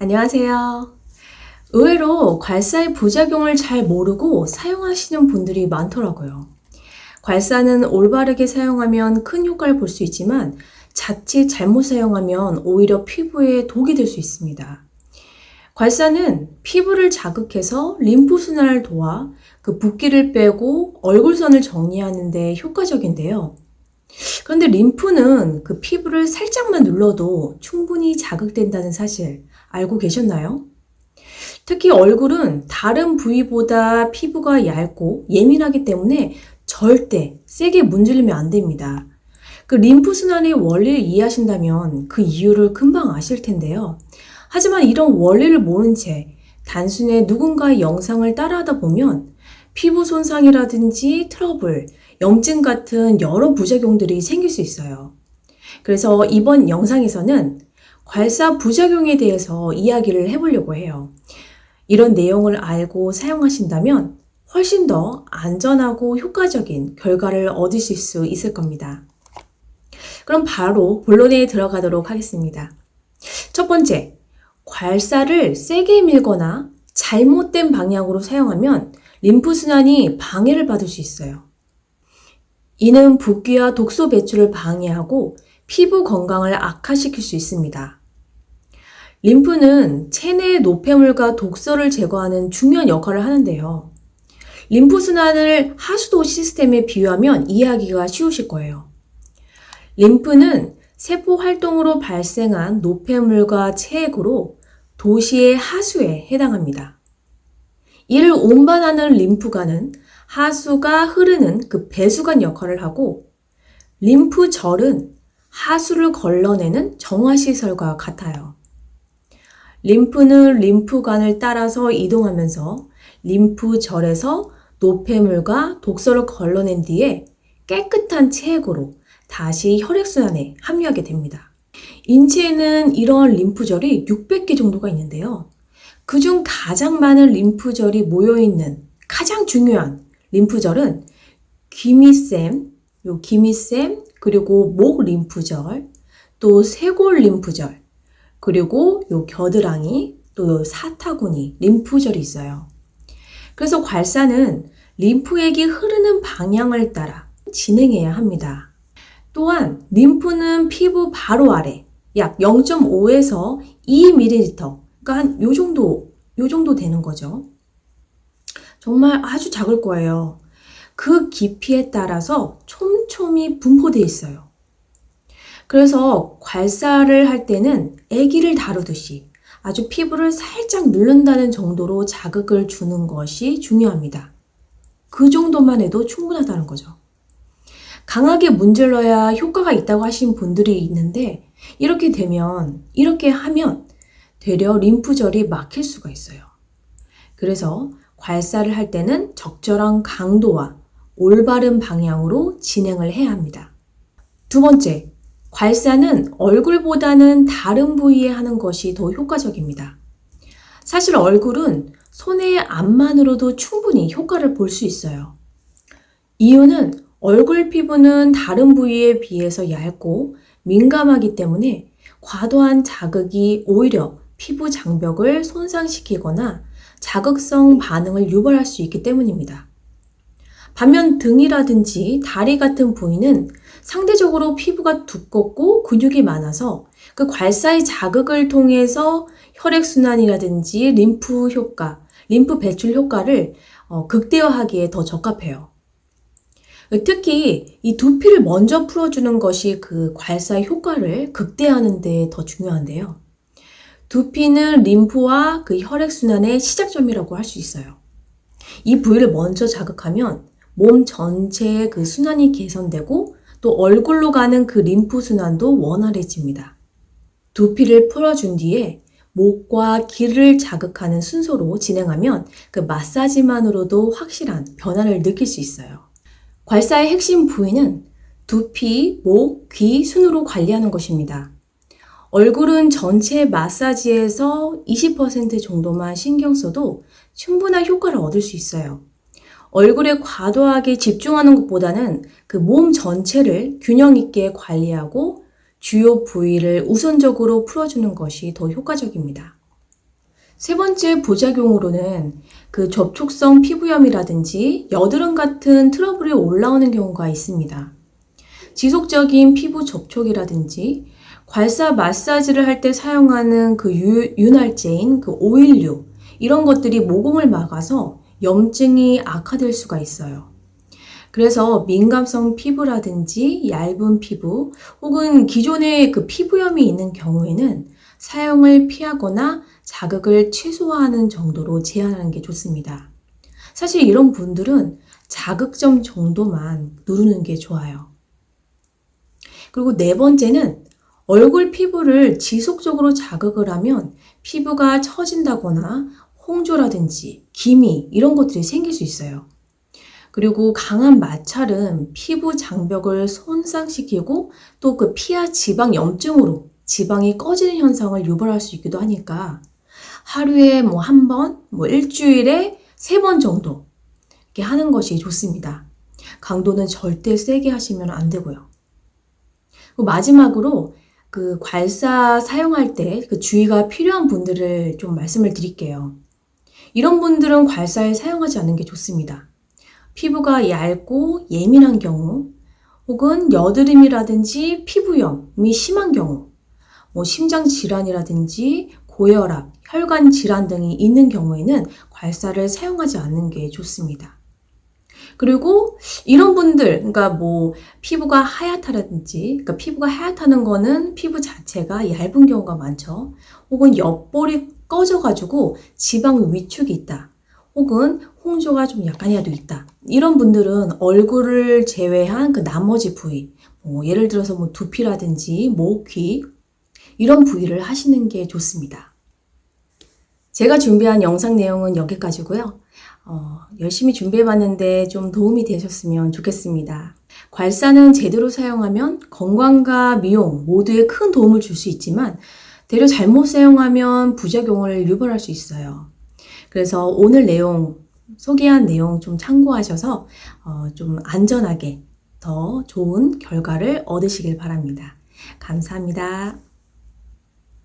안녕하세요. 의외로 괄사의 부작용을 잘 모르고 사용하시는 분들이 많더라고요. 괄사는 올바르게 사용하면 큰 효과를 볼 수 있지만 자칫 잘못 사용하면 오히려 피부에 독이 될 수 있습니다. 괄사는 피부를 자극해서 림프순환을 도와 그 붓기를 빼고 얼굴선을 정리하는 데 효과적인데요. 그런데 림프는 그 피부를 살짝만 눌러도 충분히 자극된다는 사실 알고 계셨나요? 특히 얼굴은 다른 부위보다 피부가 얇고 예민하기 때문에 절대 세게 문지르면 안 됩니다. 그 림프순환의 원리를 이해하신다면 그 이유를 금방 아실 텐데요. 하지만 이런 원리를 모른 채 단순히 누군가의 영상을 따라하다 보면 피부 손상이라든지 트러블, 염증 같은 여러 부작용들이 생길 수 있어요. 그래서 이번 영상에서는 괄사 부작용에 대해서 이야기를 해보려고 해요. 이런 내용을 알고 사용하신다면 훨씬 더 안전하고 효과적인 결과를 얻으실 수 있을 겁니다. 그럼 바로 본론에 들어가도록 하겠습니다. 첫 번째, 괄사를 세게 밀거나 잘못된 방향으로 사용하면 림프순환이 방해를 받을 수 있어요. 이는 붓기와 독소 배출을 방해하고 피부 건강을 악화시킬 수 있습니다. 림프는 체내의 노폐물과 독소를 제거하는 중요한 역할을 하는데요. 림프순환을 하수도 시스템에 비유하면 이해하기가 쉬우실 거예요. 림프는 세포 활동으로 발생한 노폐물과 체액으로 도시의 하수에 해당합니다. 이를 운반하는 림프관은 하수가 흐르는 그 배수관 역할을 하고 림프절은 하수를 걸러내는 정화시설과 같아요. 림프는 림프관을 따라서 이동하면서 림프절에서 노폐물과 독소를 걸러낸 뒤에 깨끗한 체액으로 다시 혈액순환에 합류하게 됩니다. 인체에는 이런 림프절이 600개 정도가 있는데요. 그중 가장 많은 림프절이 모여있는 가장 중요한 림프절은 귀미샘, 그리고 목 림프절, 또 쇄골 림프절, 그리고 요 겨드랑이, 또 사타구니 림프절이 있어요. 그래서 괄사는 림프액이 흐르는 방향을 따라 진행해야 합니다. 또한 림프는 피부 바로 아래 약 0.5에서 2ml, 그러니까 한 요 정도 되는 거죠. 정말 아주 작을 거예요. 그 깊이에 따라서 촘촘히 분포되어 있어요. 그래서 괄사를 할 때는 아기를 다루듯이 아주 피부를 살짝 누른다는 정도로 자극을 주는 것이 중요합니다. 그 정도만 해도 충분하다는 거죠. 강하게 문질러야 효과가 있다고 하신 분들이 있는데 이렇게 하면 되려 림프절이 막힐 수가 있어요. 그래서 괄사를 할 때는 적절한 강도와 올바른 방향으로 진행을 해야 합니다. 두 번째, 괄사는 얼굴보다는 다른 부위에 하는 것이 더 효과적입니다. 사실 얼굴은 손의 앞만으로도 충분히 효과를 볼 수 있어요. 이유는 얼굴 피부는 다른 부위에 비해서 얇고 민감하기 때문에 과도한 자극이 오히려 피부 장벽을 손상시키거나 자극성 반응을 유발할 수 있기 때문입니다. 반면 등이라든지 다리 같은 부위는 상대적으로 피부가 두껍고 근육이 많아서 그 괄사의 자극을 통해서 혈액순환이라든지 림프 배출 효과를 극대화하기에 더 적합해요. 특히 이 두피를 먼저 풀어주는 것이 그 괄사의 효과를 극대화하는 데 더 중요한데요. 두피는 림프와 그 혈액순환의 시작점이라고 할 수 있어요. 이 부위를 먼저 자극하면 몸 전체의 그 순환이 개선되고 또 얼굴로 가는 그 림프 순환도 원활해집니다. 두피를 풀어준 뒤에 목과 귀를 자극하는 순서로 진행하면 그 마사지만으로도 확실한 변화를 느낄 수 있어요. 괄사의 핵심 부위는 두피, 목, 귀 순으로 관리하는 것입니다. 얼굴은 전체 마사지에서 20% 정도만 신경 써도 충분한 효과를 얻을 수 있어요. 얼굴에 과도하게 집중하는 것보다는 그 몸 전체를 균형 있게 관리하고 주요 부위를 우선적으로 풀어주는 것이 더 효과적입니다. 세 번째 부작용으로는 그 접촉성 피부염이라든지 여드름 같은 트러블이 올라오는 경우가 있습니다. 지속적인 피부 접촉이라든지 괄사 마사지를 할 때 사용하는 그 윤활제인 그 오일류, 이런 것들이 모공을 막아서 염증이 악화될 수가 있어요. 그래서 민감성 피부라든지 얇은 피부 혹은 기존에 그 피부염이 있는 경우에는 사용을 피하거나 자극을 최소화하는 정도로 제한하는 게 좋습니다. 사실 이런 분들은 자극점 정도만 누르는 게 좋아요. 그리고 네 번째는 얼굴 피부를 지속적으로 자극을 하면 피부가 처진다거나 홍조라든지 기미 이런 것들이 생길 수 있어요. 그리고 강한 마찰은 피부 장벽을 손상시키고 또 그 피하 지방 염증으로 지방이 꺼지는 현상을 유발할 수 있기도 하니까 하루에 뭐 한 번, 뭐 일주일에 3번 정도 이렇게 하는 것이 좋습니다. 강도는 절대 세게 하시면 안 되고요. 마지막으로 그 괄사 사용할 때 그 주의가 필요한 분들을 좀 말씀을 드릴게요. 이런 분들은 괄사를 사용하지 않는 게 좋습니다. 피부가 얇고 예민한 경우, 혹은 여드름이라든지 피부염이 심한 경우, 뭐 심장 질환이라든지 고혈압, 혈관 질환 등이 있는 경우에는 괄사를 사용하지 않는 게 좋습니다. 그리고 이런 분들, 그러니까 뭐 피부가 하얗다든지, 그러니까 피부가 하얗다는 거는 피부 자체가 얇은 경우가 많죠. 혹은 옆볼이 꺼져가지고 지방 위축이 있다. 혹은 홍조가 좀 약간이라도 있다. 이런 분들은 얼굴을 제외한 그 나머지 부위, 뭐 예를 들어서 뭐 두피라든지 목, 귀 이런 부위를 하시는 게 좋습니다. 제가 준비한 영상 내용은 여기까지고요. 열심히 준비해봤는데 좀 도움이 되셨으면 좋겠습니다. 괄사는 제대로 사용하면 건강과 미용 모두에 큰 도움을 줄 수 있지만 대려 잘못 사용하면 부작용을 유발할 수 있어요. 그래서 오늘 소개한 내용 좀 참고하셔서 좀 안전하게 더 좋은 결과를 얻으시길 바랍니다. 감사합니다.